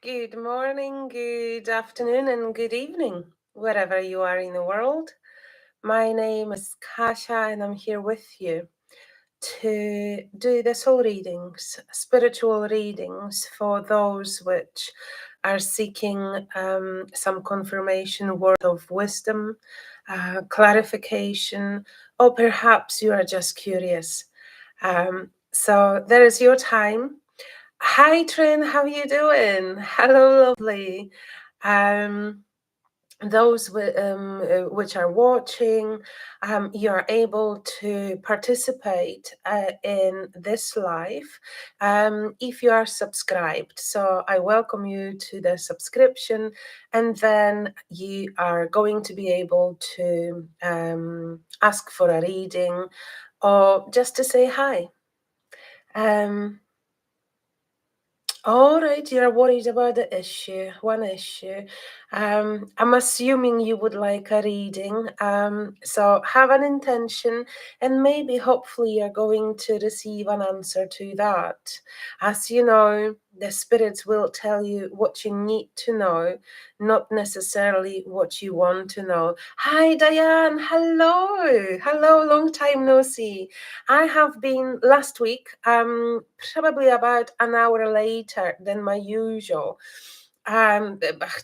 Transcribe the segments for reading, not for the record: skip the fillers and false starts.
Good morning, good afternoon, and good evening, wherever you are in the world. My name is Kasia, and I'm here with you to do the soul readings, spiritual readings for those which are seeking some confirmation, word of wisdom, clarification, or perhaps you are just curious. So there is your time. Hi, Trin, how are you doing? Hello, lovely. Um, those which are watching, you are able to participate in this live if you are subscribed. So I welcome you to the subscription, and then you are going to be able to ask for a reading or just to say hi. All right, you're worried about the issue, one issue. I'm assuming you would like a reading. So have an intention, and maybe hopefully you're going to receive an answer to that. As you know, the spirits will tell you what you need to know, not necessarily what you want to know. Hi, Diane. Hello. Hello, long time no see. I have been last week, probably about an hour later than my usual.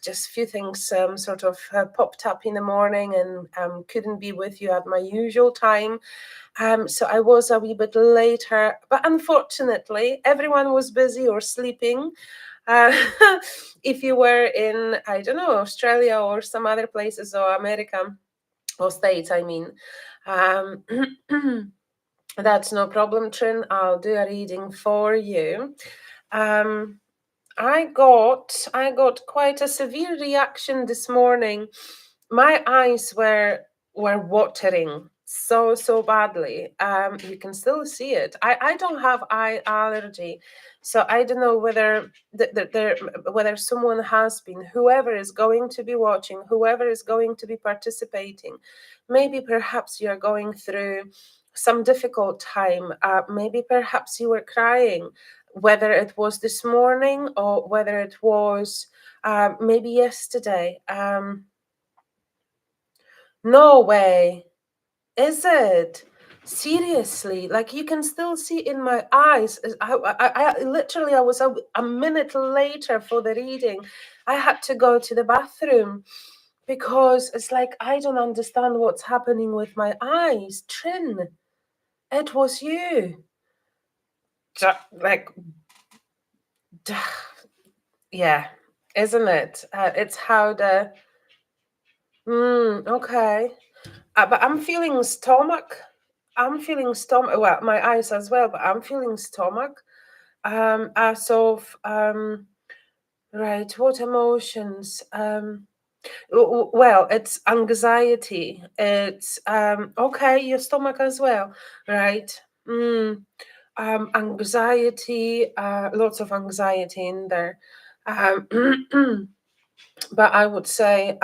Just a few things sort of popped up in the morning and couldn't be with you at my usual time. So I was a wee bit later, but unfortunately, everyone was busy or sleeping. Uh, if you were in, I don't know, Australia or some other places or America or States, I mean. Um, That's no problem, Trin. I'll do a reading for you. Um, I got quite a severe reaction this morning. My eyes were watering so badly. You can still see it. I don't have eye allergy, so I don't know whether whether someone has been, whoever is going to be watching, whoever is going to be participating. Maybe perhaps you're going through some difficult time. Maybe perhaps you were crying, whether it was this morning or whether it was maybe yesterday. No way. Is it? Seriously, like you can still see in my eyes. I literally, I was a minute later for the reading. I had to go to the bathroom because it's like I don't understand what's happening with my eyes. Trin, it was you. Like, yeah, isn't it? It's how the okay. But I'm feeling stomach. I'm feeling stomach. Well, my eyes as well, but I'm feeling stomach. As of right, what emotions? Well, it's anxiety. It's okay, your stomach as well, right? Anxiety, lots of anxiety in there. But I would say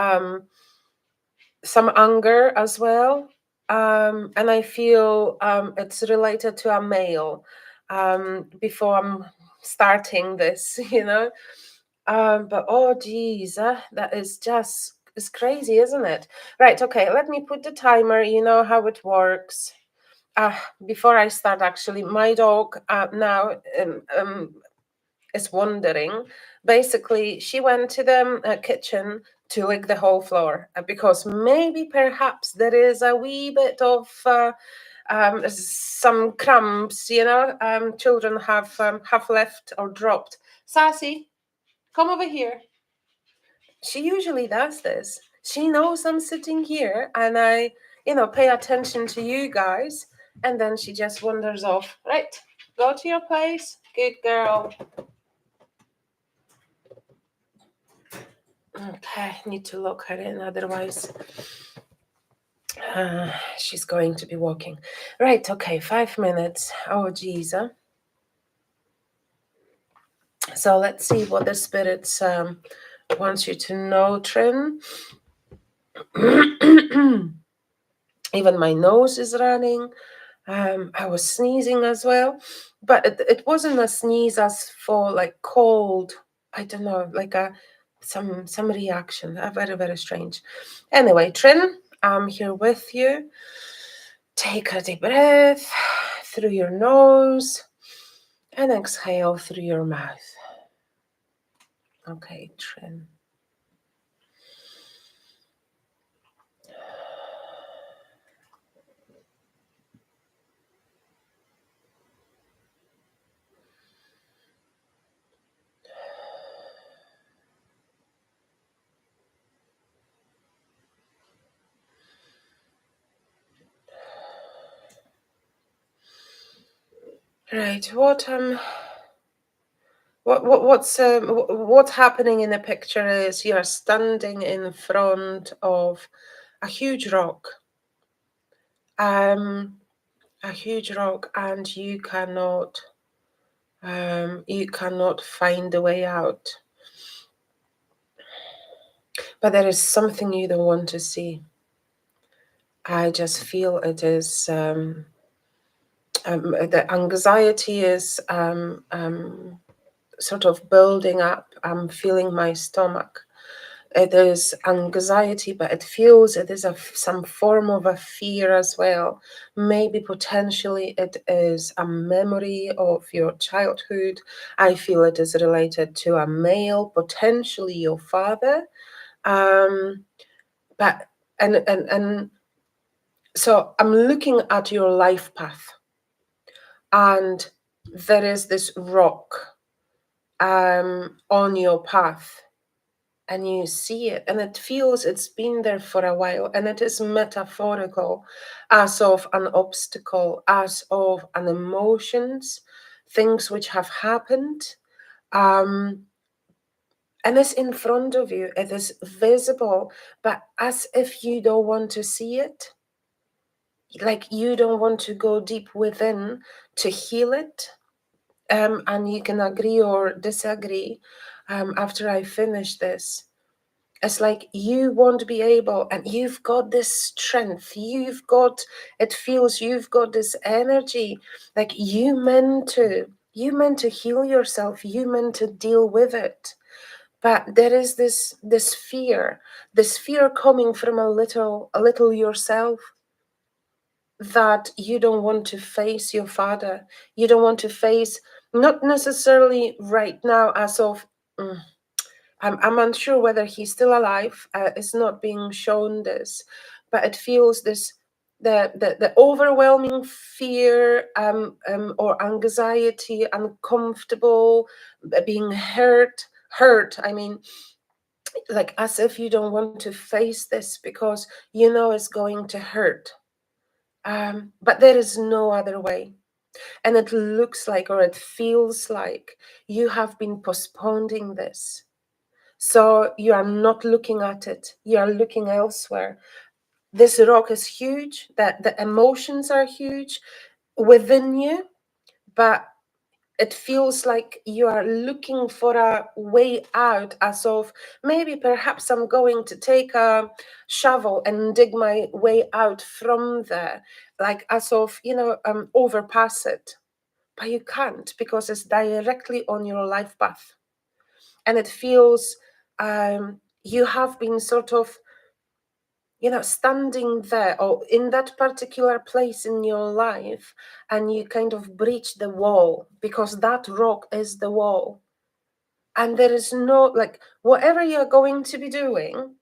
some anger as well. And I feel it's related to a male before I'm starting this, you know. But oh geez, that is just, it's crazy, isn't it? Right, okay, let me put the timer, you know how it works. Before I start, actually, my dog now is wondering. Basically, she went to the kitchen to lick the whole floor because maybe perhaps there is a wee bit of some crumbs, you know, children have left or dropped. Sassy, come over here. She usually does this. She knows I'm sitting here and I, you know, pay attention to you guys, and then she just wanders off. Right, go to your place. Good girl. Okay, need to lock her in, otherwise she's going to be walking. Right, okay, 5 minutes. Oh, geez. So let's see what the spirits wants you to know, Trin. Even my nose is running. I was sneezing as well, but it wasn't a sneeze as for like cold. I don't know, like a some reaction, very, very strange. Anyway, Trin, I'm here with you. Take a deep breath through your nose and exhale through your mouth. Okay, Trin. Right, what's happening in the picture is you're standing in front of a huge rock, um, and you cannot find a way out. But there is something you don't want to see. I just feel it is the anxiety is sort of building up. I'm feeling my stomach. It is anxiety, but it feels it is some form of a fear as well. Maybe potentially it is a memory of your childhood. I feel it is related to a male, potentially your father. Um, but and so I'm looking at your life path, and there is this rock on your path, and you see it, and it feels it's been there for a while, and it is metaphorical, as of an obstacle, as of an emotions, things which have happened, um, and it's in front of you. It is visible, but as if you don't want to see it, like you don't want to go deep within to heal it. And you can agree or disagree after I finish this. It's like you won't be able, and you've got this strength, it feels you've got this energy, like you meant to heal yourself, you meant to deal with it. But there is this fear coming from a little yourself, that you don't want to face your father. You don't want to face, not necessarily right now, as of, I'm unsure whether he's still alive. It's not being shown this, but it feels this, the overwhelming fear, or anxiety, uncomfortable, being hurt. I mean, like as if you don't want to face this because you know it's going to hurt. But there is no other way. And it looks like, or it feels like, you have been postponing this. So you are not looking at it, you are looking elsewhere. This rock is huge, that the emotions are huge within you, but it feels like you are looking for a way out, as of maybe perhaps I'm going to take a shovel and dig my way out from there, like as of, overpass it. But you can't, because it's directly on your life path. And it feels you have been sort of, standing there or in that particular place in your life, and you kind of breach the wall, because that rock is the wall. And there is no, like, whatever you're going to be doing,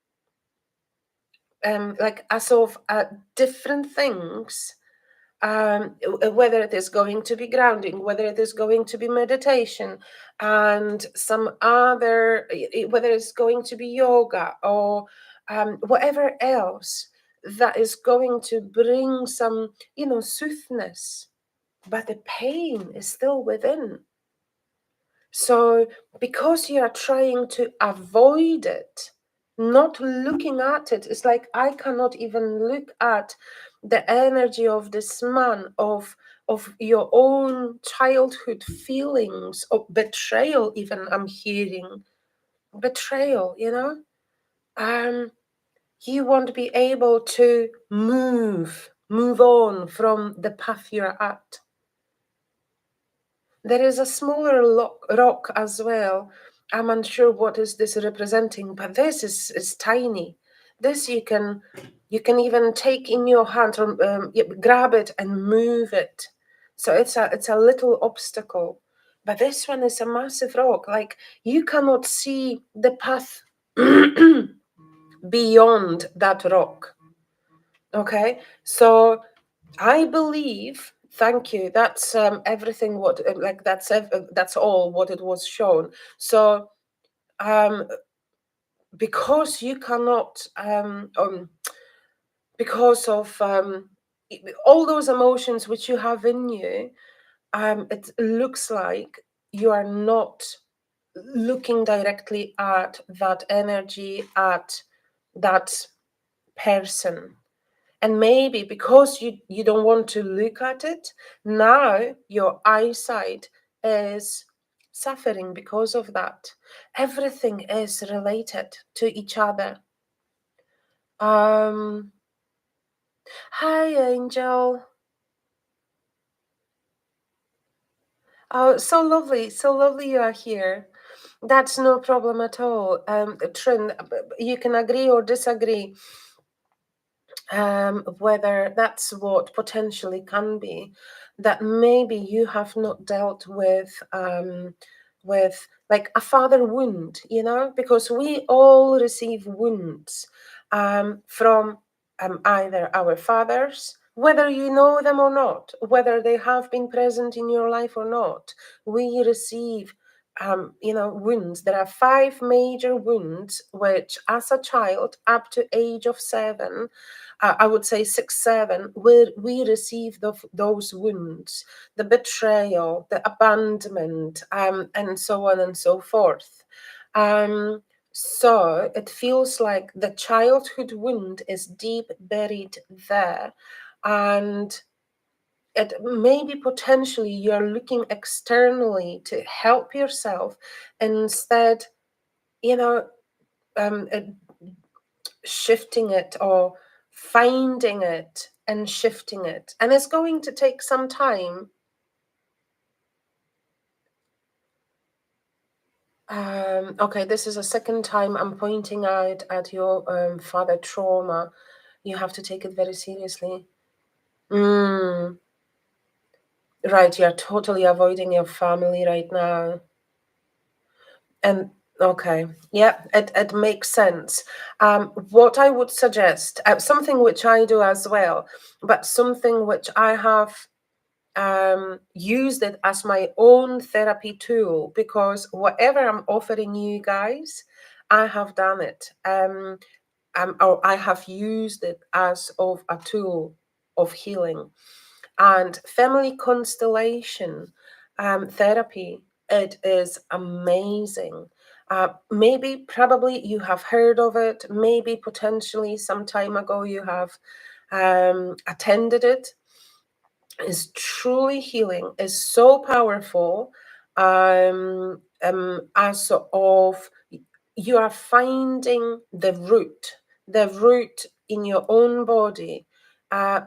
like as of different things, whether it is going to be grounding, whether it is going to be meditation, and some other, whether it's going to be yoga, or whatever else that is going to bring some, soothness, but the pain is still within. So because you are trying to avoid it, not looking at it, it's like I cannot even look at the energy of this man, of your own childhood feelings of betrayal. Even I'm hearing betrayal, you won't be able to move on from the path you're at. There is a smaller rock as well, I'm unsure what is this representing, but this is tiny. This you can even take in your hand or grab it and move it. So it's a little obstacle. But this one is a massive rock. Like you cannot see the path beyond that rock. Okay, so I believe. Thank you. That's everything. What like that's all what it was shown. So um, because you cannot because of all those emotions which you have in you, it looks like you are not looking directly at that energy, at that person. And maybe because you don't want to look at it, now your eyesight is suffering because of that. Everything is related to each other. Um, Hi, Angel. Oh, so lovely you are here. That's no problem at all. Trin, you can agree or disagree whether that's what potentially can be, that maybe you have not dealt with like a father wound, because we all receive wounds from either our fathers, whether you know them or not, whether they have been present in your life or not. We receive wounds. There are 5 major wounds which, as a child, up to age of 7, I would say 6, 7, where we receive those wounds, the betrayal, the abandonment, and so on and so forth. Um, so it feels like the childhood wound is deep buried there, and it maybe potentially you're looking externally to help yourself instead, you know, um, uh, shifting it or finding it and shifting it. And it's going to take some time. Okay, this is a second time I'm pointing out at your father trauma. You have to take it very seriously. Mm, right, you're totally avoiding your family right now. And okay, yeah, it makes sense. What I would suggest, something which I do as well, but something which I have used it as my own therapy tool, because whatever I'm offering you guys, I have done it. Or I have used it as of a tool of healing. And family constellation therapy, it is amazing. Maybe, probably you have heard of it. Maybe potentially some time ago you have attended it. Is truly healing, is so powerful, as of you are finding the root in your own body,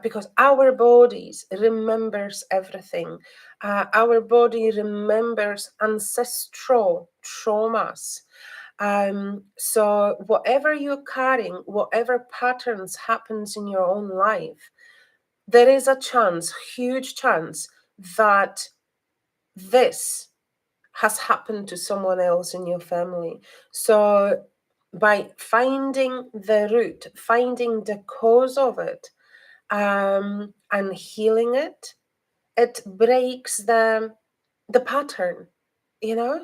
because our bodies remembers everything. Our body remembers ancestral traumas. So whatever you're carrying, whatever patterns happens in your own life, there is a chance, huge chance, that this has happened to someone else in your family. So by finding the root, finding the cause of it, and healing it, it breaks the pattern, you know?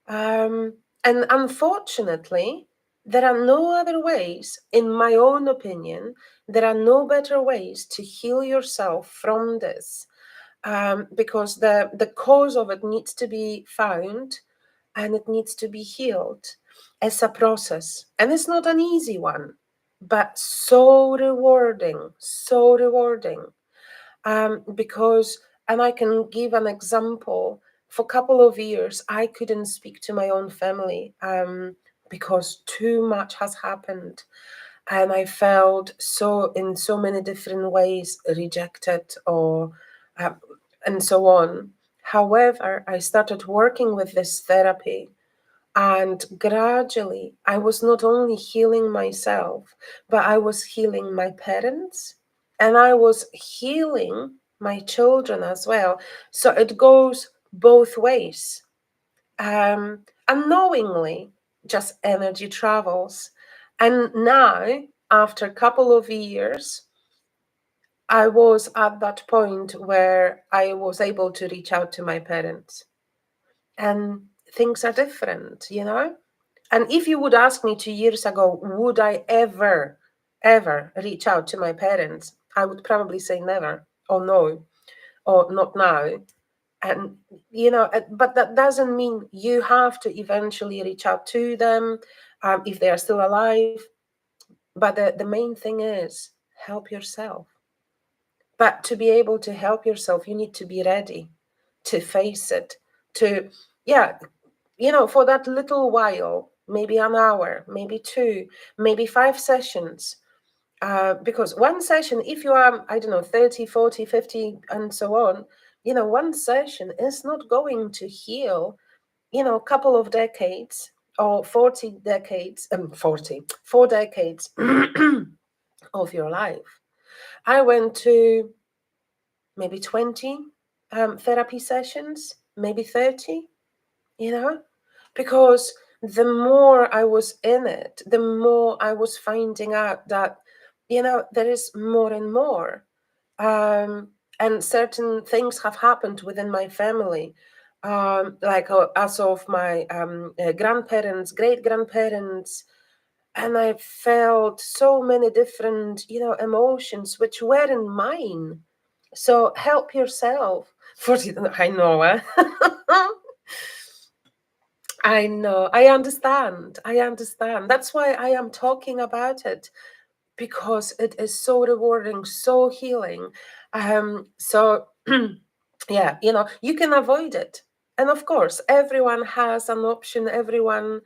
And unfortunately, there are no other ways, in my own opinion, there are no better ways to heal yourself from this, because the cause of it needs to be found and it needs to be healed. It's a process, and it's not an easy one, but so rewarding, so rewarding. Because, and I can give an example, for a couple of years, I couldn't speak to my own family because too much has happened. And I felt so, in so many different ways, rejected or, uh, and so on. However, I started working with this therapy, And gradually, I was not only healing myself, but I was healing my parents and I was healing my children as well. So it goes both ways. Unknowingly, just energy travels. And now, after a couple of years, I was at that point where I was able to reach out to my parents. And things are different, you know? And if you would ask me 2 years ago, would I ever reach out to my parents? I would probably say never, or no, or not now. And, but that doesn't mean you have to eventually reach out to them if they are still alive. But the main thing is help yourself. But to be able to help yourself, you need to be ready to face it, to, yeah, for that little while, maybe an hour, maybe two, maybe 5 sessions. Because one session, if you are, I don't know, 30, 40, 50, and so on, one session is not going to heal, a couple of decades or 40 decades, 4 decades of your life. I went to maybe 20 therapy sessions, maybe 30, you know, because the more I was in it, the more I was finding out that, there is more and more. Um, and certain things have happened within my family. Like as of my grandparents, great grandparents, and I felt so many different, emotions which weren't mine. So help yourself. I know, eh? I know. I understand. I understand. That's why I am talking about it, because it is so rewarding, so healing. So yeah, you can avoid it. And of course, everyone has an option, everyone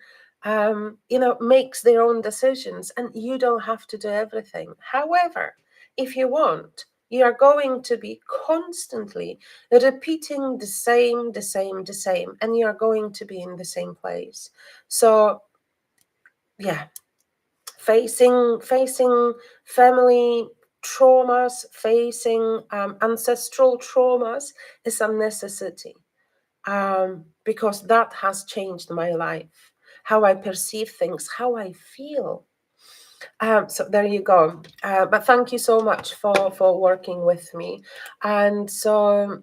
makes their own decisions, and you don't have to do everything. However, if you want, you are going to be constantly repeating the same, and you are going to be in the same place. So yeah, facing family traumas, facing ancestral traumas is a necessity, because that has changed my life, how I perceive things, how I feel. So there you go. But thank you so much for working with me. And so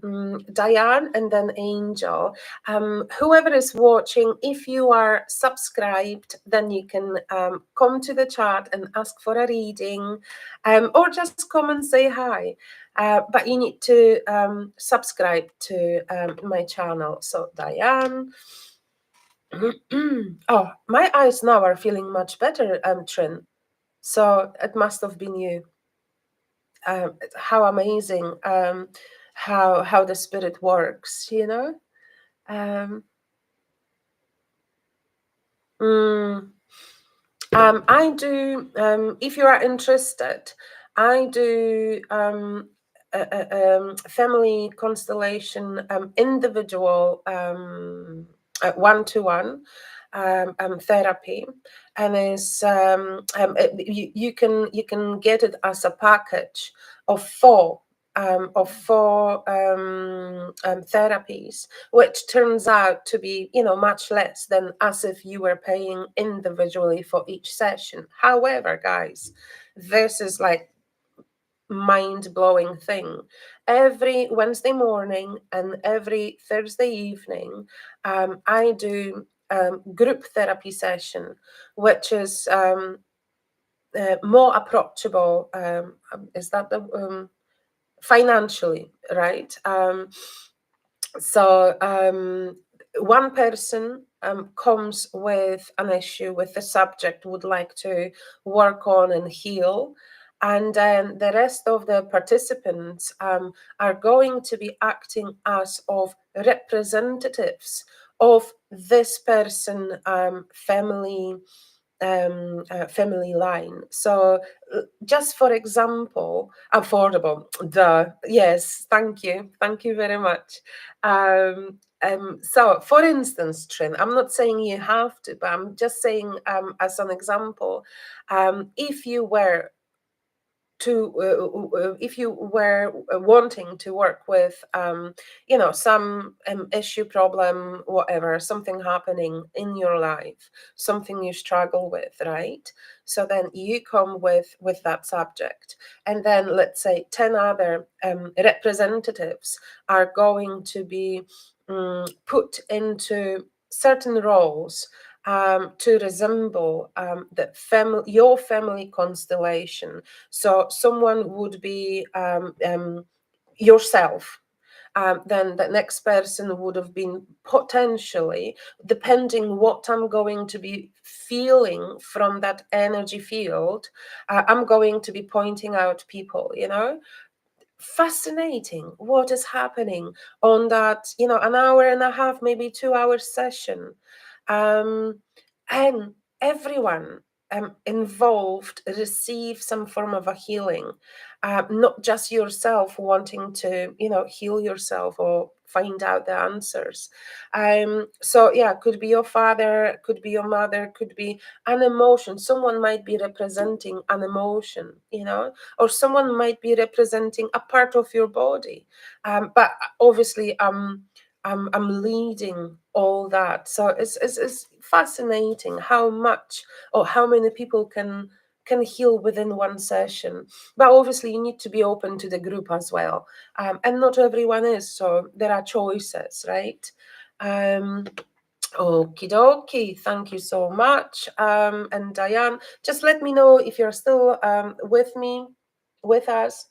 Diane and then Angel, whoever is watching, if you are subscribed, then you can come to the chat and ask for a reading, or just come and say hi. But you need to subscribe to my channel. So Diane. Oh, my eyes now are feeling much better, Trin. So it must have been you. How amazing, how the spirit works, Um, mm, I do. If you are interested, I do family constellation, individual, one-to-one therapy, and you can get it as a package of four therapies, which turns out to be, much less than as if you were paying individually for each session. However, guys, this is like mind-blowing thing. Every Wednesday morning and every Thursday evening, I do group therapy session, which is more approachable. Is that the financially, right? So one person comes with an issue with the subject, would like to work on and heal, and then the rest of the participants are going to be acting as of representatives of this person family line. So just for example, affordable, yes, thank you very much. So, for instance, Trin, I'm not saying you have to, but I'm just saying, as an example, if you were if you were wanting to work with some issue, problem, whatever, something happening in your life, something you struggle with, right? So then you come with that subject, and then let's say 10 other representatives are going to be put into certain roles to resemble your family constellation. So someone would be yourself. Then the next person would have been potentially, depending what I'm going to be feeling from that energy field, I'm going to be pointing out people, fascinating what is happening on that, an hour and a half, maybe 2 hour session. um, and everyone involved receive some form of a healing, not just yourself wanting to heal yourself or find out the answers. So yeah, could be your father, could be your mother, could be an emotion. Someone might be representing an emotion, or someone might be representing a part of your body. But obviously, I'm leading all that. So it's fascinating how much or how many people can heal within one session. But obviously, you need to be open to the group as well. And not everyone is. So there are choices, right? Um, Okie dokie, thank you so much. And Diane, just let me know if you're still with me, with us.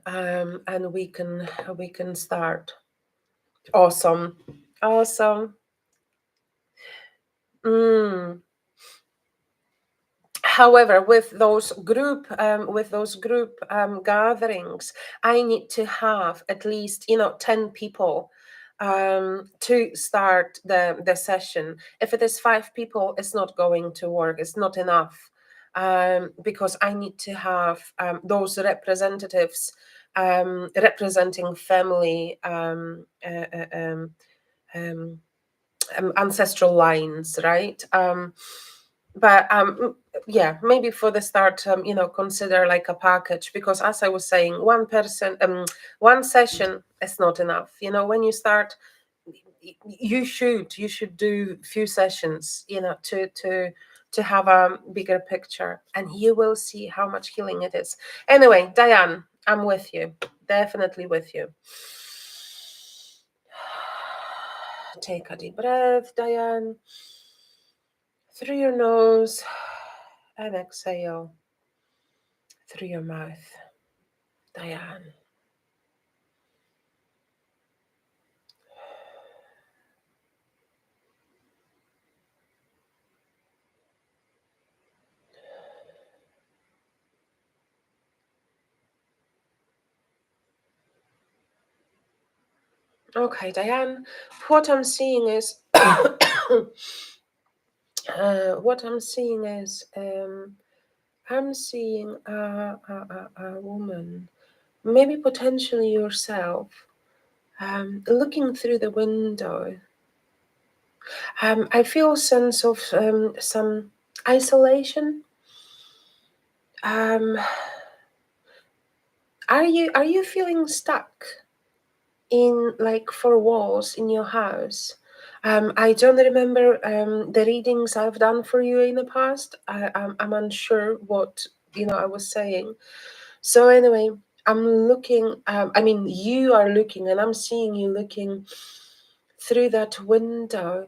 And we can start. Awesome. Awesome. Mm. However, with those group gatherings, I need to have at least 10 people to start the session. If it is 5 people, it's not going to work. It's not enough, because I need to have those representatives representing family, um, ancestral lines, right? But yeah, maybe for the start, consider like a package, because as I was saying, one session is not enough. When you start, you should do few sessions, to have a bigger picture, and you will see how much healing it is. Anyway, Diane, I'm with you, definitely with you. Take a deep breath, Diane, through your nose, and exhale through your mouth. Diane. Okay, Diane, what I'm seeing is what I'm seeing is I'm seeing a woman, maybe potentially yourself, looking through the window. I feel a sense of some isolation. Um, are you feeling stuck in like four walls in your house? I don't remember the readings I've done for you in the past. I'm unsure what I was saying. So anyway, I'm looking. I mean, you are looking, and I'm seeing you looking through that window,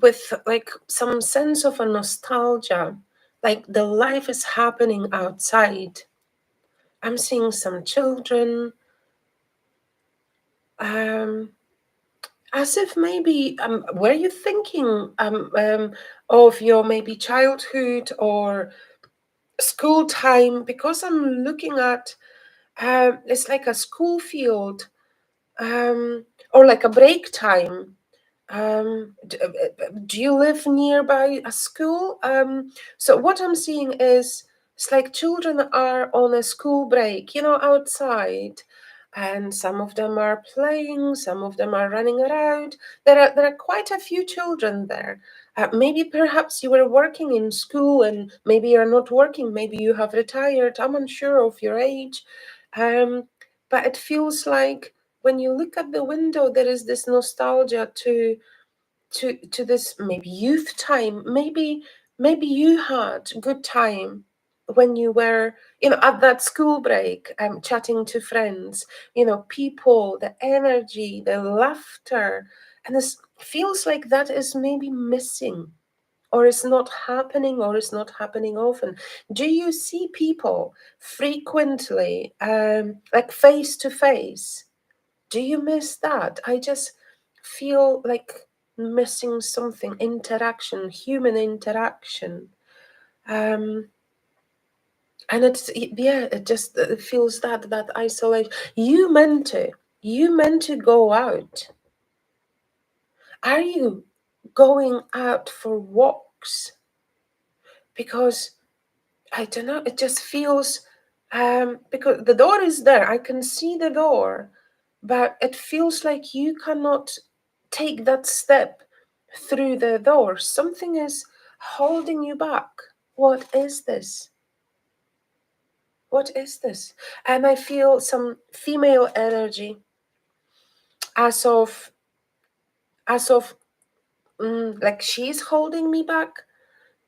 with like some sense of a nostalgia, like the life is happening outside. I'm seeing some children. Um, as if maybe were you thinking of your maybe childhood or school time, because I'm looking at it's like a school field, or like a break time. Do you live nearby a school? So what I'm seeing is it's like children are on a school break, outside. and some of them are playing, some of them are running around. There are quite a few children there. Maybe perhaps you were working in school and maybe you're not working, maybe you have retired. I'm unsure of your age. Um, but it feels like when you look at the window, there is this nostalgia to this maybe youth time. Maybe you had good time when you were, at that school break, chatting to friends, people, the energy, the laughter. And this feels like that is maybe missing, or is not happening, or is not happening often. Do you see people frequently, like face to face? Do you miss that? I just feel like missing something, interaction, human interaction. Um, and it just feels that isolation. You meant to go out. Are you going out for walks? Because I don't know, it just feels, because the door is there, I can see the door, but it feels like you cannot take that step through the door. Something is holding you back. What is this? What is this? And I feel some female energy, as of like she's holding me back.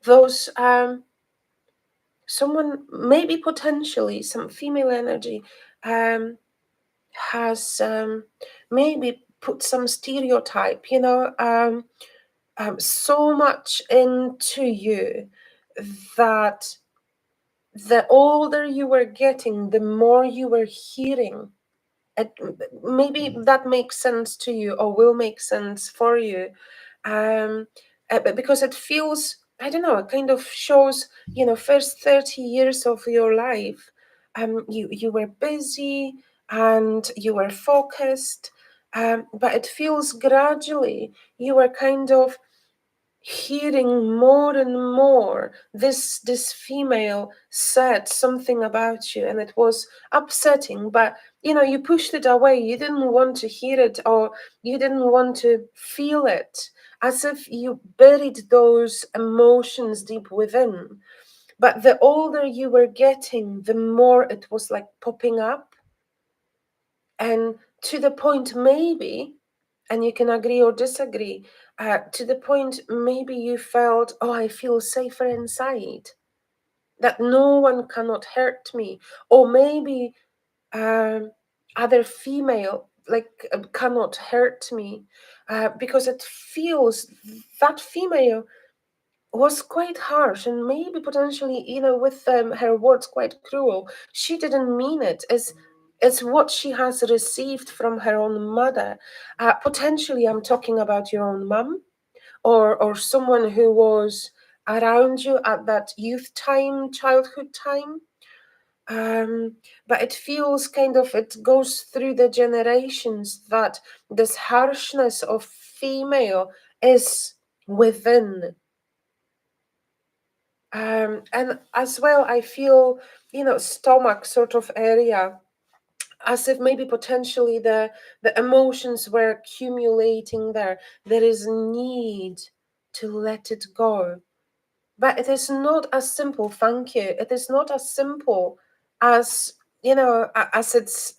Those someone, maybe potentially some female energy, um has maybe put some stereotype, so much into you that the older you were getting, the more you were hearing. It, maybe that makes sense to you, or will make sense for you, um, but because it feels, I don't know, it kind of shows, first 30 years of your life, you were busy and you were focused, but it feels gradually you were kind of hearing more and more this female said something about you, and it was upsetting, but you pushed it away. You didn't want to hear it, or you didn't want to feel it, as if you buried those emotions deep within. But the older you were getting, the more it was like popping up, and to the point, maybe, and you can agree or disagree, to the point maybe you felt, oh, I feel safer inside, that no one cannot hurt me. Or maybe um, other female, like, cannot hurt me, because it feels that female was quite harsh, and maybe potentially, with her words, quite cruel. She didn't mean it. It's what she has received from her own mother. Potentially, I'm talking about your own mum, or someone who was around you at that youth time, childhood time. Um, but it feels kind of, it goes through the generations, that this harshness of female is within. And as well, I feel, stomach sort of area, as if maybe potentially the emotions were accumulating there. There is need to let it go. But it is not as simple, thank you. It is not as simple as, as it's,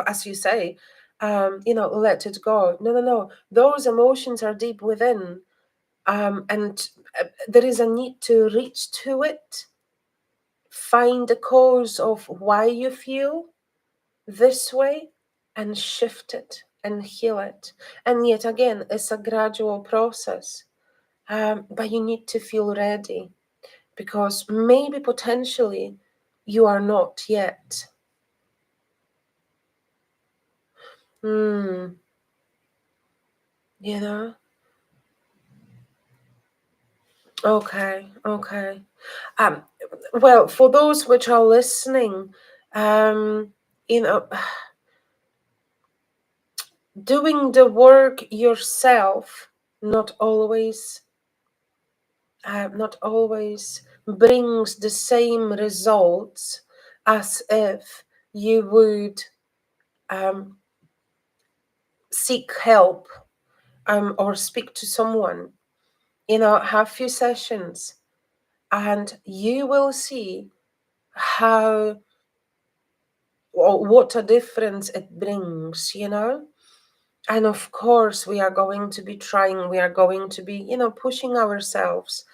as you say, let it go. No, no, no. Those emotions are deep within. And there is a need to reach to it, find the cause of why you feel this way, and shift it and heal it. And yet again, it's a gradual process, but you need to feel ready, because maybe potentially you are not yet. Hmm. You know? Okay, okay. Um, well, for those which are listening, um, you know, doing the work yourself not always brings the same results as if you would um, seek help, or speak to someone, have few sessions, and you will see how, or what a difference it brings. And of course, we are going to be trying, we are going to be, pushing ourselves.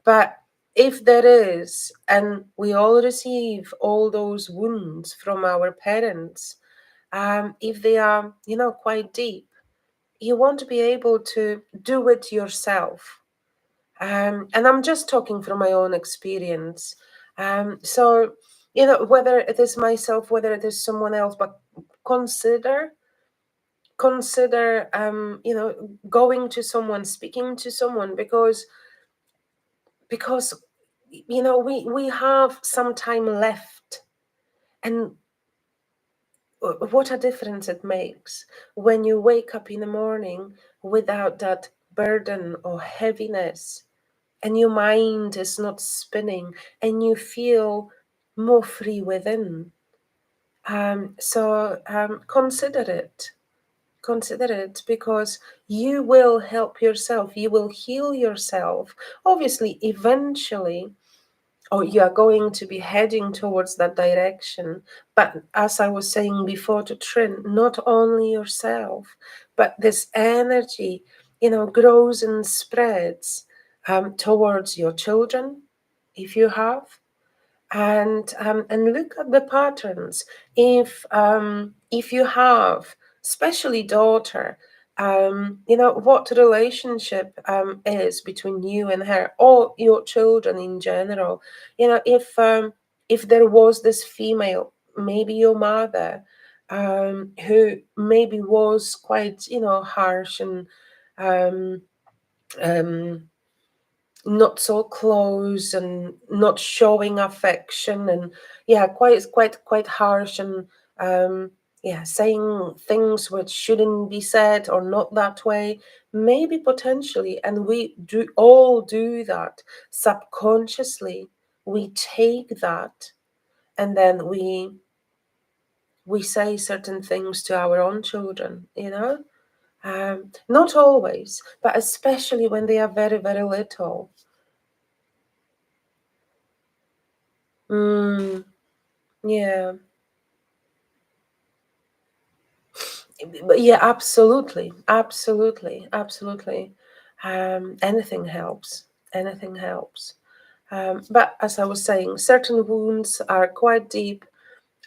But if there is, and we all receive all those wounds from our parents, if they are, quite deep, you want to be able to do it yourself. And I'm just talking from my own experience. So, whether it is myself, whether it is someone else, but consider going to someone, speaking to someone, because we have some time left. And what a difference it makes when you wake up in the morning without that burden or heaviness, and your mind is not spinning, and you feel more free within. So consider it. Consider it, because you will help yourself, you will heal yourself. Obviously, eventually, or you are going to be heading towards that direction. But as I was saying before to Trin, not only yourself, but this energy, grows and spreads towards your children, if you have, and look at the patterns. If you have, especially daughter, what relationship is between you and her, or your children in general. If there was this female, maybe your mother, who maybe was quite, harsh, and um, um, not so close, and not showing affection, and yeah, quite harsh, and yeah, saying things which shouldn't be said, or not that way, maybe potentially. And we do all do that subconsciously. We take that, and then we say certain things to our own children. Not always, but especially when they are very, very little. Mm, yeah. But yeah, absolutely, absolutely, absolutely. Anything helps. Anything helps. But as I was saying, certain wounds are quite deep,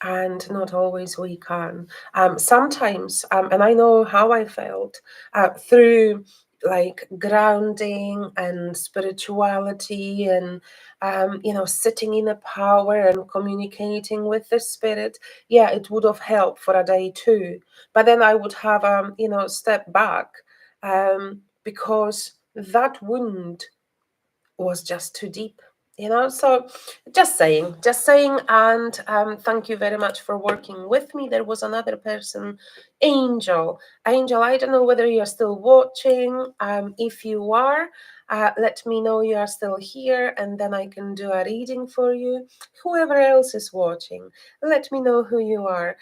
and not always we can. Sometimes, and I know how I felt through like grounding and spirituality, and sitting in a power and communicating with the spirit. Yeah, it would have helped for a day too, but then I would have step back, because that wound was just too deep. So just saying. And thank you very much for working with me. There was another person, Angel, I don't know whether you're still watching. If you are, let me know you are still here, and then I can do a reading for you. Whoever else is watching, let me know who you are.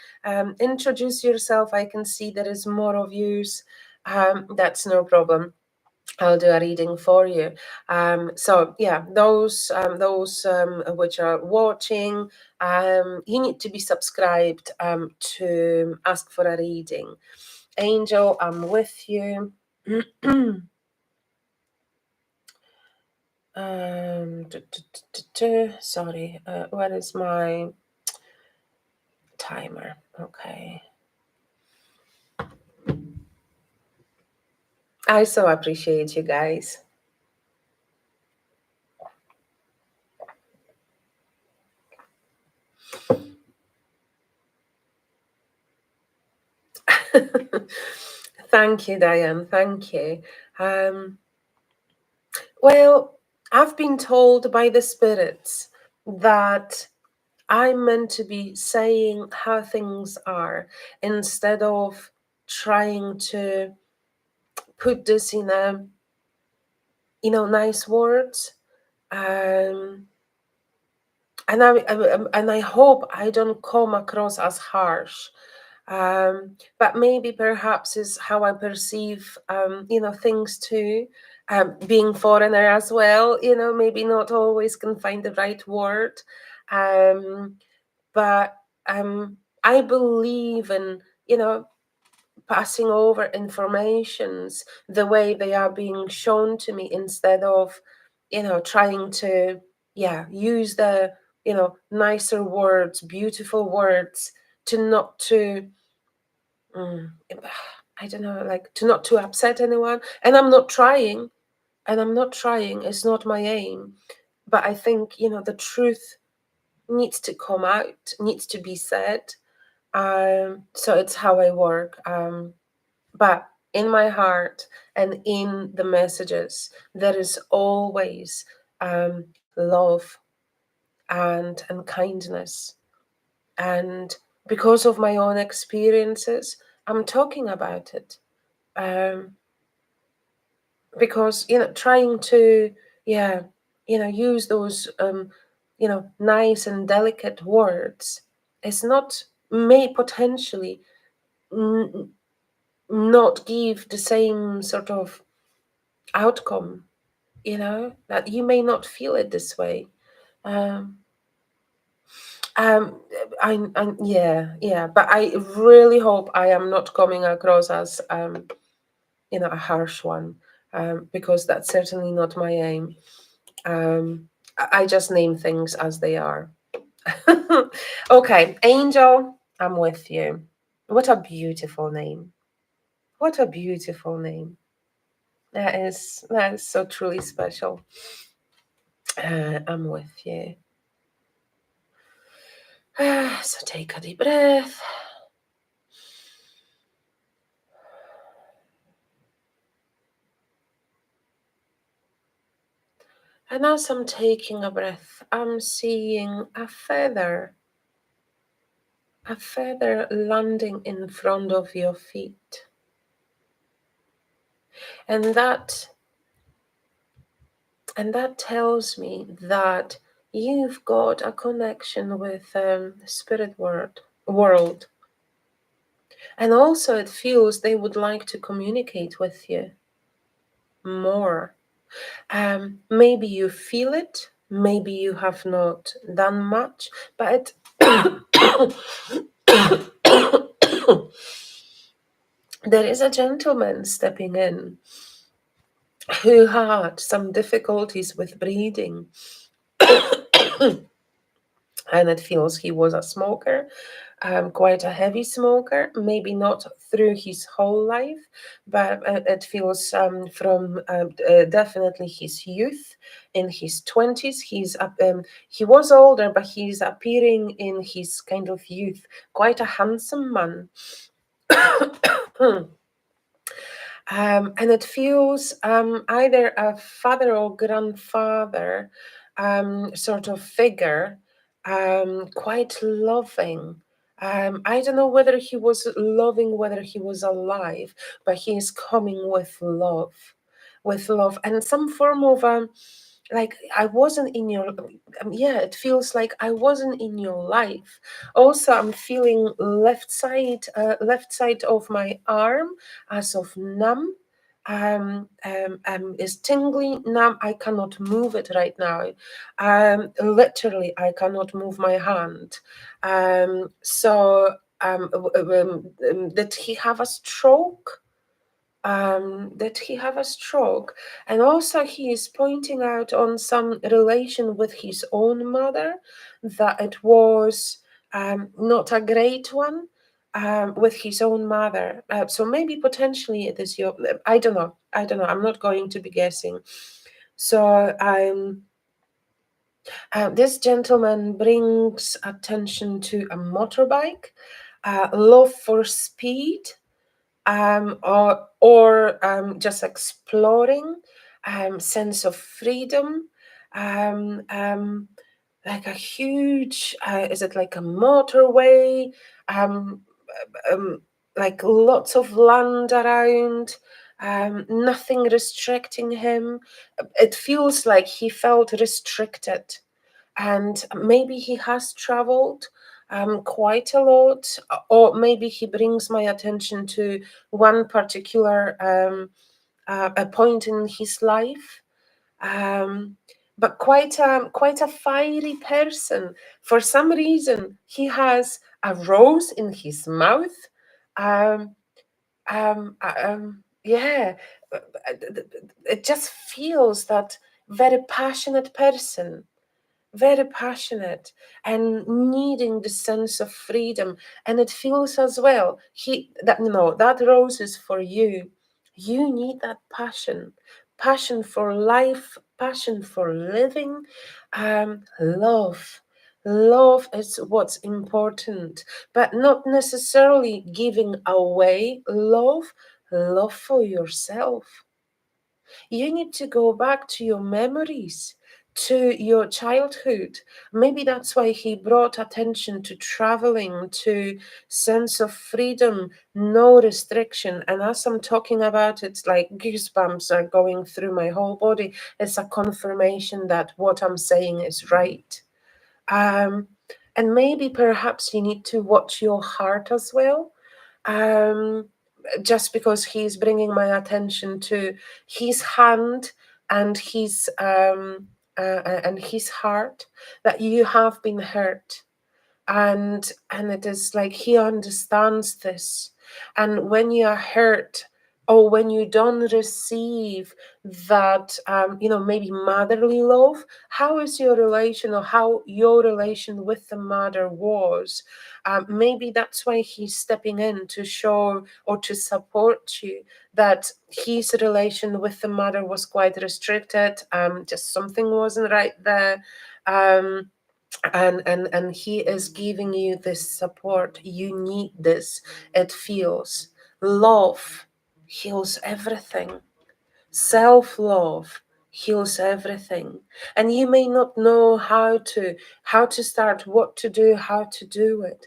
Introduce yourself. I can see there is more of yous. That's no problem. I'll do a reading for you. So yeah, those which are watching, you need to be subscribed to ask for a reading. Angel, I'm with you. Sorry, where is my timer? Okay. I so appreciate you guys. Thank you, Diane. Thank you. Well, I've been told by the spirits that I'm meant to be saying how things are, instead of trying to put this in nice words. Um, and I hope I don't come across as harsh. But maybe perhaps is how I perceive, things too. Being foreigner as well, maybe not always can find the right word. Um, but I believe in, passing over informations the way they are being shown to me, instead of, trying to, use the, nicer words, beautiful words, to not to, mm, I don't know, like to not to upset anyone. And I'm not trying, it's not my aim. But I think, the truth needs to come out, needs to be said. So it's how I work. But in my heart and in the messages, there is always love and kindness. And because of my own experiences, I'm talking about it. Um, because, trying to, yeah, use those, nice and delicate words is not, may potentially n- not give the same sort of outcome, that you may not feel it this way. Um, um, yeah, but I really hope I am not coming across as, a harsh one, because that's certainly not my aim. I just name things as they are. Okay, Angel, I'm with you. What a beautiful name. What a beautiful name. That is so truly special. I'm with you. So take a deep breath. And as I'm taking a breath, I'm seeing a feather landing in front of your feet. And that tells me that you've got a connection with spirit world. And also it feels they would like to communicate with you more. Maybe you feel it, maybe you have not done much, but there is a gentleman stepping in who had some difficulties with breathing. And it feels he was a smoker, quite a heavy smoker, maybe not through his whole life, but it feels from definitely his youth. In his 20s, he was older, but he's appearing in his kind of youth, quite a handsome man. And it feels either a father or grandfather sort of figure, quite loving. I don't know whether he was loving, whether he was alive, but he is coming with love, and some form of like I wasn't in your, yeah, it feels like I wasn't in your life. Also, I'm feeling left side of my arm as of numb. Is tingly numb. I cannot move it right now. Literally, I cannot move my hand. Did he have a stroke? Did he have a stroke? And also, he is pointing out on some relation with his own mother, that it was not a great one with his own mother. So maybe potentially it is your. I don't know. I don't know. I'm not going to be guessing. So this gentleman brings attention to a motorbike, love for speed, or just exploring, sense of freedom, um, um, like a huge, is it like a motorway, um, um, like lots of land around, nothing restricting him. It feels like he felt restricted, and maybe he has traveled quite a lot, or maybe he brings my attention to one particular a point in his life. Um, but quite a fiery person. For some reason, he has a rose in his mouth. Um, yeah, it just feels that very passionate person, very passionate and needing the sense of freedom. And it feels as well, that rose is for you. You need that passion, passion for life, passion for living. Love is what's important, but not necessarily giving away love for yourself. You need to go back to your memories, to your childhood. Maybe that's why he brought attention to traveling, to sense of freedom, no restriction. And as I'm talking about it, it's like goosebumps are going through my whole body. It's a confirmation that what I'm saying is right. Um, and maybe perhaps you need to watch your heart as well. Um, just because he's bringing my attention to his hand and his heart, that you have been hurt, and it is like he understands this. And when you are hurt, or when you don't receive that maybe motherly love, how is your relation, or how your relation with the mother was? Maybe that's why he's stepping in to show or to support you, that his relation with the mother was quite restricted. Just something wasn't right there. Um, and he is giving you this support. You need this. It feels love heals everything. Self-love heals everything. And you may not know how to start, what to do, how to do it.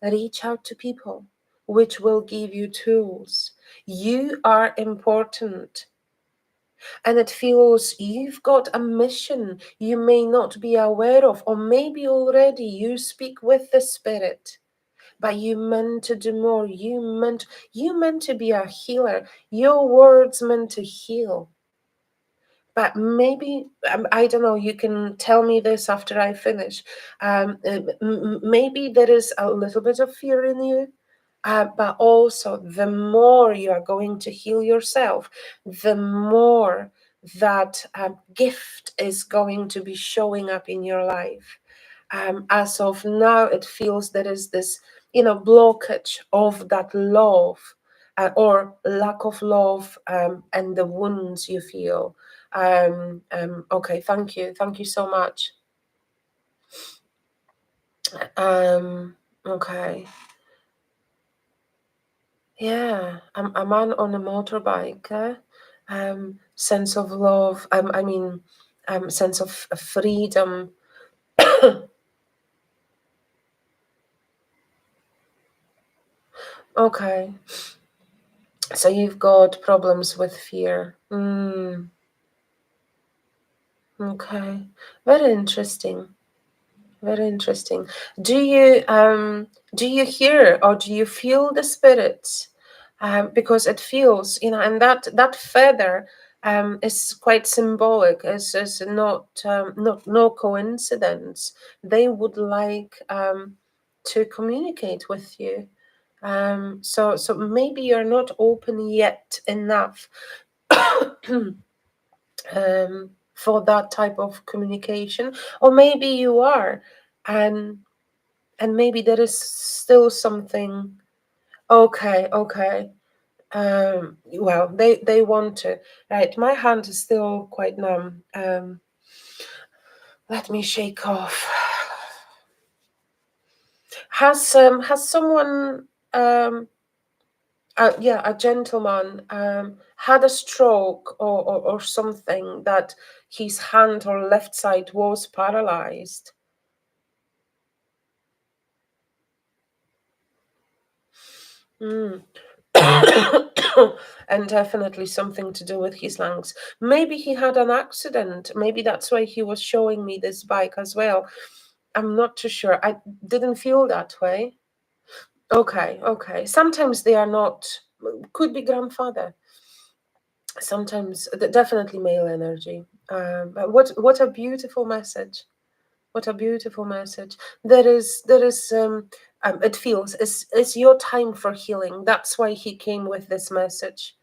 Reach out to people which will give you tools. You are important, and it feels you've got a mission you may not be aware of, or maybe already you speak with the spirit, but you meant to do more. You meant to be a healer. Your words meant to heal. But maybe, I don't know, you can tell me this after I finish. Maybe there is a little bit of fear in you, but also the more you are going to heal yourself, the more that gift is going to be showing up in your life. As of now, it feels there is this, blockage of that love, or lack of love, and the wounds you feel. Okay, thank you so much. Okay, yeah, a man on a motorbike. Sense of love. Sense of freedom. Okay, so you've got problems with fear. Okay, very interesting. Very interesting. Do you hear or do you feel the spirits? Because it feels, and that feather is quite symbolic. Is not no coincidence. They would like to communicate with you. So maybe you're not open yet enough for that type of communication, or maybe you are, and maybe there is still something. Okay. Well, they want to. Right, my hand is still quite numb. Let me shake off. Has someone, a gentleman, had a stroke, or something, that his hand or left side was paralyzed? Mm. And definitely something to do with his lungs. Maybe he had an accident. Maybe that's why he was showing me this bike as well. I'm not too sure. I didn't feel that way. Okay, okay. Sometimes they are not, could be grandfather. Sometimes, definitely male energy. But what a beautiful message. What a beautiful message. It feels it's your time for healing. That's why he came with this message.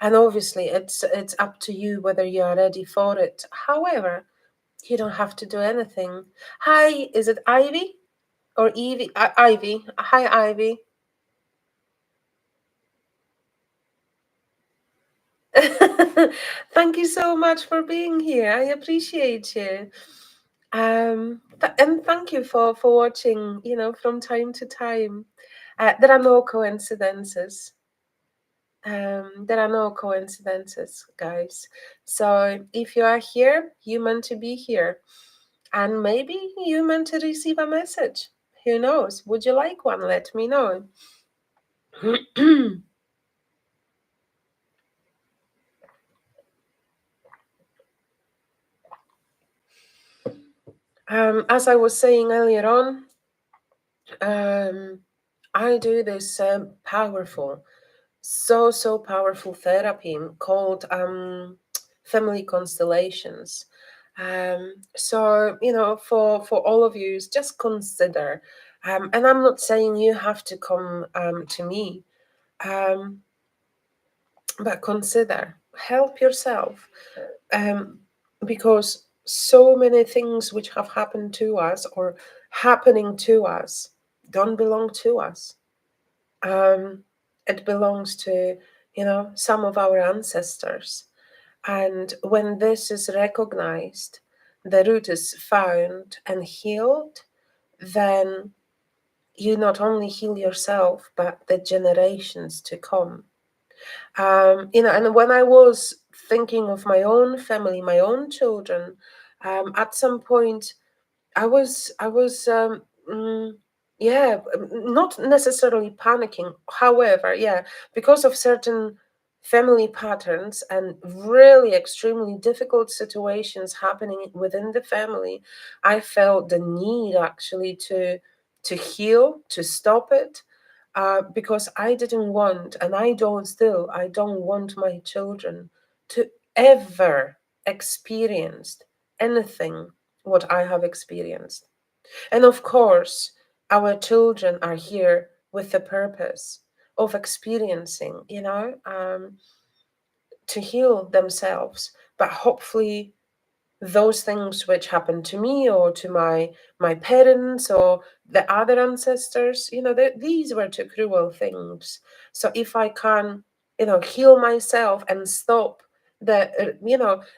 And obviously, it's up to you whether you are ready for it. However, you don't have to do anything. Hi, is it Ivy or Evie? Ivy. Hi, Ivy. Thank you so much for being here. I appreciate you. And thank you for watching. From time to time. There are no coincidences. There are no coincidences, guys. So if you are here, you meant to be here. And maybe you meant to receive a message. Who knows? Would you like one? Let me know. As I was saying earlier on, I do this powerful, so powerful therapy called family constellations. So for all of you, just consider, and I'm not saying you have to come to me, um, but consider, help yourself, um, because so many things which have happened to us or happening to us don't belong to us. Um, it belongs to, some of our ancestors. And when this is recognized, the root is found and healed, then you not only heal yourself, but the generations to come. And when I was thinking of my own family, my own children, at some point I was yeah, not necessarily panicking. However, yeah, because of certain family patterns and really extremely difficult situations happening within the family, I felt the need actually to heal, to stop it, because I didn't want, and I don't want my children to ever experience anything what I have experienced. And of course, our children are here with the purpose of experiencing, to heal themselves. But hopefully, those things which happened to me or to my parents or the other ancestors, these were two cruel things. So if I can, heal myself and stop and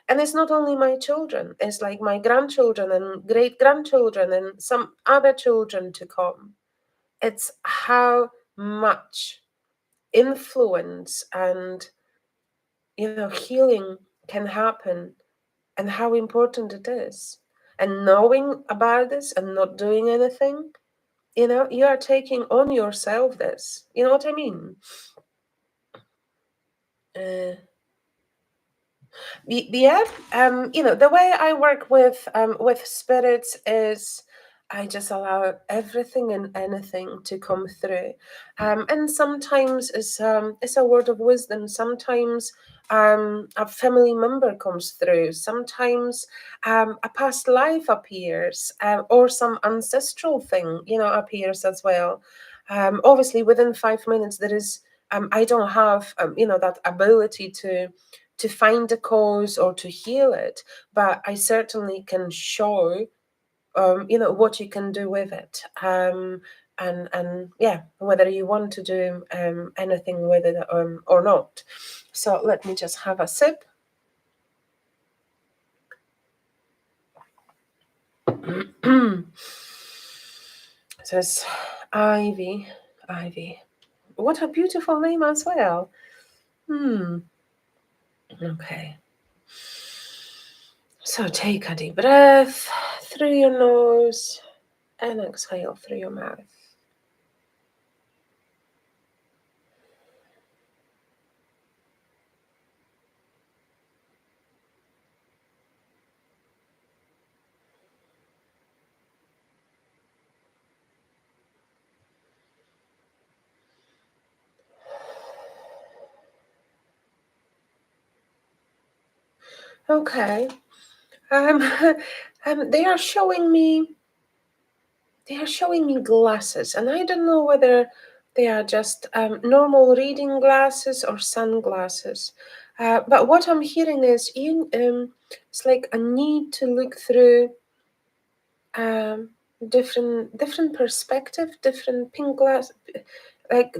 it's not only my children, it's like my grandchildren and great grandchildren and some other children to come. It's how much influence and healing can happen, and how important it is. And knowing about this and not doing anything, you are taking on yourself this. You know what I mean? Uh, yeah, the way I work with spirits is I just allow everything and anything to come through, and sometimes it's a word of wisdom. Sometimes a family member comes through. Sometimes a past life appears, or some ancestral thing appears as well. Obviously, within 5 minutes, there is. I don't have that ability to find the cause or to heal it, but I certainly can show what you can do with it, and yeah, whether you want to do anything with it or not. So let me just have a sip. Says Ivy. Ivy, what a beautiful name as well. Okay, so take a deep breath through your nose and exhale through your mouth. Okay. Um, they are showing me glasses, and I don't know whether they are just normal reading glasses or sunglasses. But what I'm hearing is it's like a need to look through um, different perspective, different pink glass, like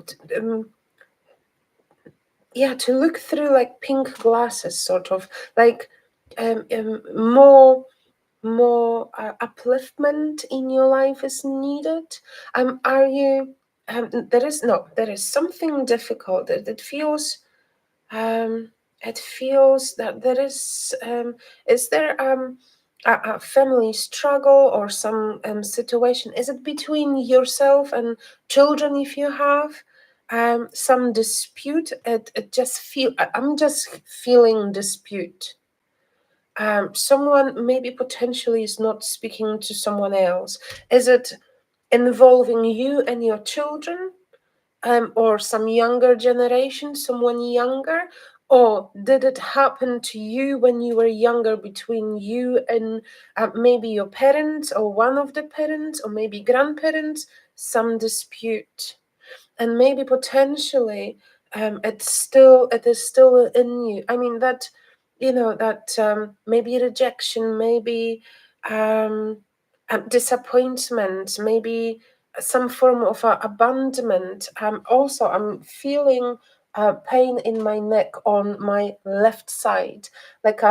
yeah, to look through like pink glasses, sort of like more upliftment in your life is needed. Are you? There is something difficult. It feels um, it feels that there is there a family struggle or some situation? Is it between yourself and children if you have some dispute? I'm just feeling dispute. Someone maybe potentially is not speaking to someone else. Is it involving you and your children? Or some younger generation, someone younger? Or did it happen to you when you were younger between you and maybe your parents or one of the parents or maybe grandparents? Some dispute. And maybe potentially it is still in you. I mean that, that maybe rejection, maybe um, disappointment, maybe some form of abandonment. Also, I'm feeling pain in my neck on my left side, like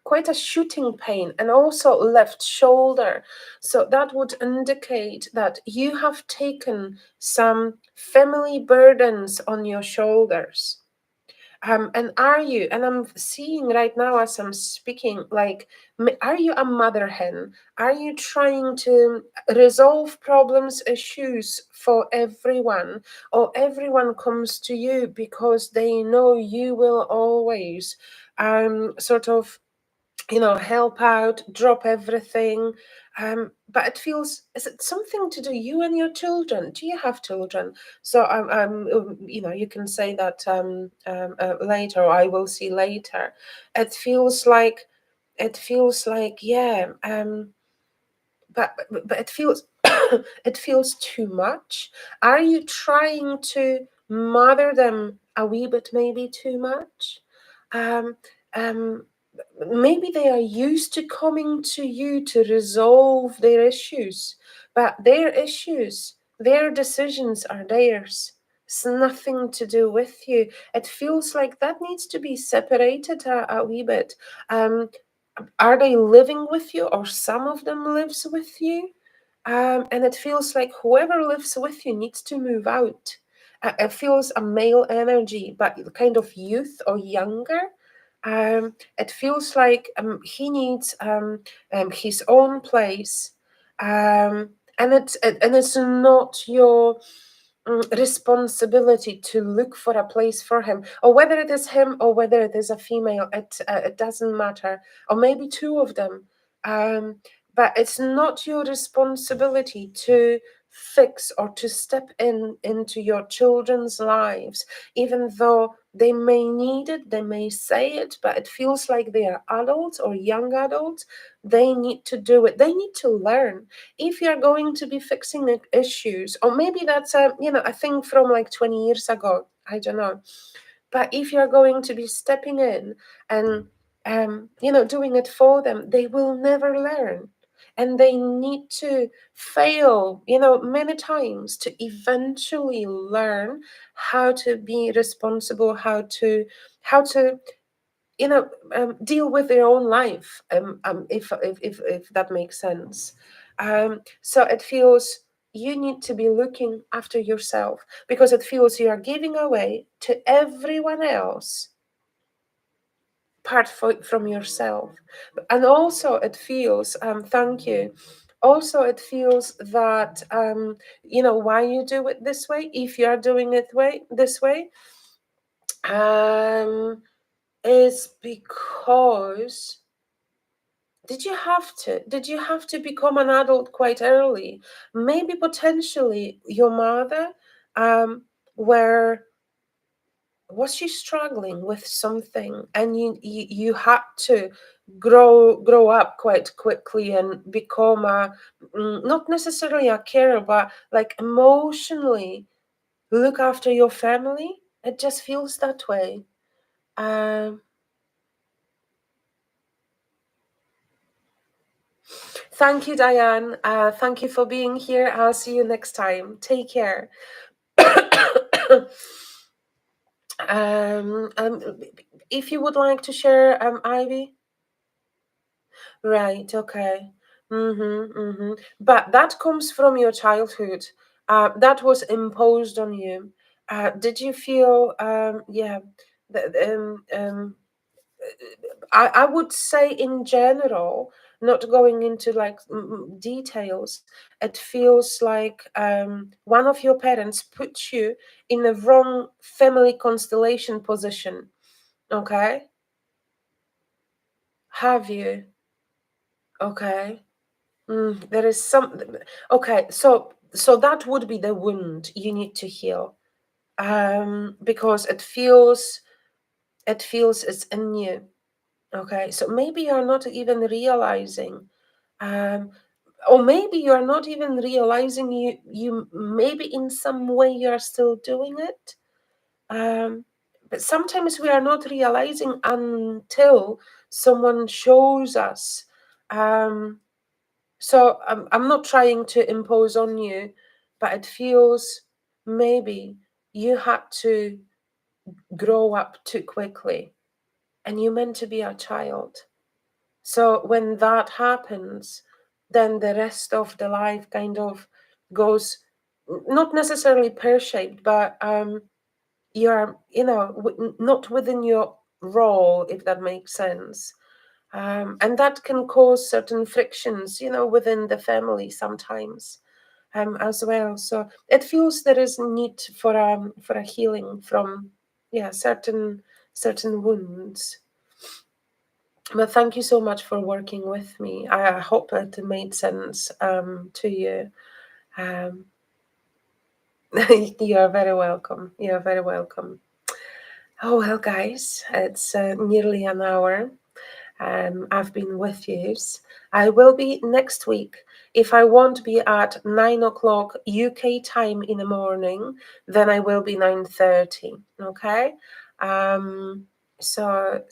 quite a shooting pain, and also left shoulder. So that would indicate that you have taken some family burdens on your shoulders. And are you, and I'm seeing right now as I'm speaking, like, are you a mother hen? Are you trying to resolve problems, issues for everyone? Or everyone comes to you because they know you will always sort of help out, drop everything. But it feels, is it something to do you and your children? Do you have children? So you can say that later, or I will see later. It feels like, yeah, but it feels it feels too much. Are you trying to mother them a wee bit, maybe too much? Um, um, Maybe they are used to coming to you to resolve their issues, but their issues, their decisions are theirs. It's nothing to do with you. It feels like that needs to be separated a wee bit. Um, are they living with you, or some of them lives with you? And it feels like whoever lives with you needs to move out. It feels a male energy, but kind of youth or younger. It feels like he needs his own place, and it's not your responsibility to look for a place for him, or whether it is him or whether it is a female. It doesn't matter, or maybe two of them. Um, but it's not your responsibility to fix or to step into your children's lives, even though they may need it, they may say it, but it feels like they are adults or young adults. They need to do it. They need to learn. If you're going to be fixing issues, or maybe that's a thing from like 20 years ago, I don't know. But if you're going to be stepping in and doing it for them, they will never learn. And they need to fail, many times to eventually learn how to be responsible, how to deal with their own life, if that makes sense. So it feels you need to be looking after yourself, because it feels you are giving away to everyone else from yourself. And also it feels, thank you, also it feels that why you do it this way, if you are doing it this way, um is because did you have to become an adult quite early? Maybe potentially your mother um were was she struggling with something, and you had to grow up quite quickly and become a, not necessarily a carer, but like emotionally look after your family? It just feels that way. um Thank you, Diane. Thank you for being here. I'll see you next time. Take care. um, um, if you would like to share, Ivy. Right, okay. But that comes from your childhood. That was imposed on you. Did you feel, yeah, the, I would say in general, not going into like details, it feels like one of your parents put you in the wrong family constellation position. Okay? Have you? Okay. There is some. Okay, so that would be the wound you need to heal, because it feels it's in you. Okay, so maybe you're not even realizing, um, or maybe you're not even realizing you maybe in some way you're still doing it. Um, but sometimes we are not realizing until someone shows us. Um, so I'm not trying to impose on you, but it feels maybe you had to grow up too quickly, and you meant to be a child. So when that happens, then the rest of the life kind of goes not necessarily pear-shaped, but you're, not within your role, if that makes sense. And that can cause certain frictions, within the family sometimes, as well. So it feels there is need for a healing from, yeah, certain wounds. Well, thank you so much for working with me. I hope it made sense to you. Um, you are very welcome. You are very welcome. Oh, well, guys, it's nearly an hour. I've been with you. I will be next week. If I won't be at 9 o'clock UK time in the morning, then I will be 9:30. Okay. Um, so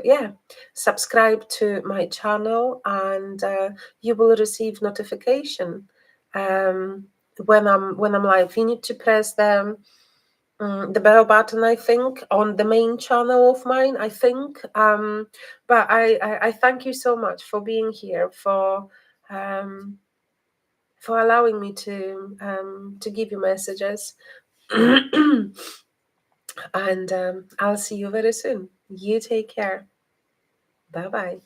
yeah, subscribe to my channel, and you will receive notification um, when I'm live. You need to press the bell button, I think, on the main channel of mine, I think. But I thank you so much for being here, um, for allowing me to give you messages. And I'll see you very soon. You take care. Bye bye.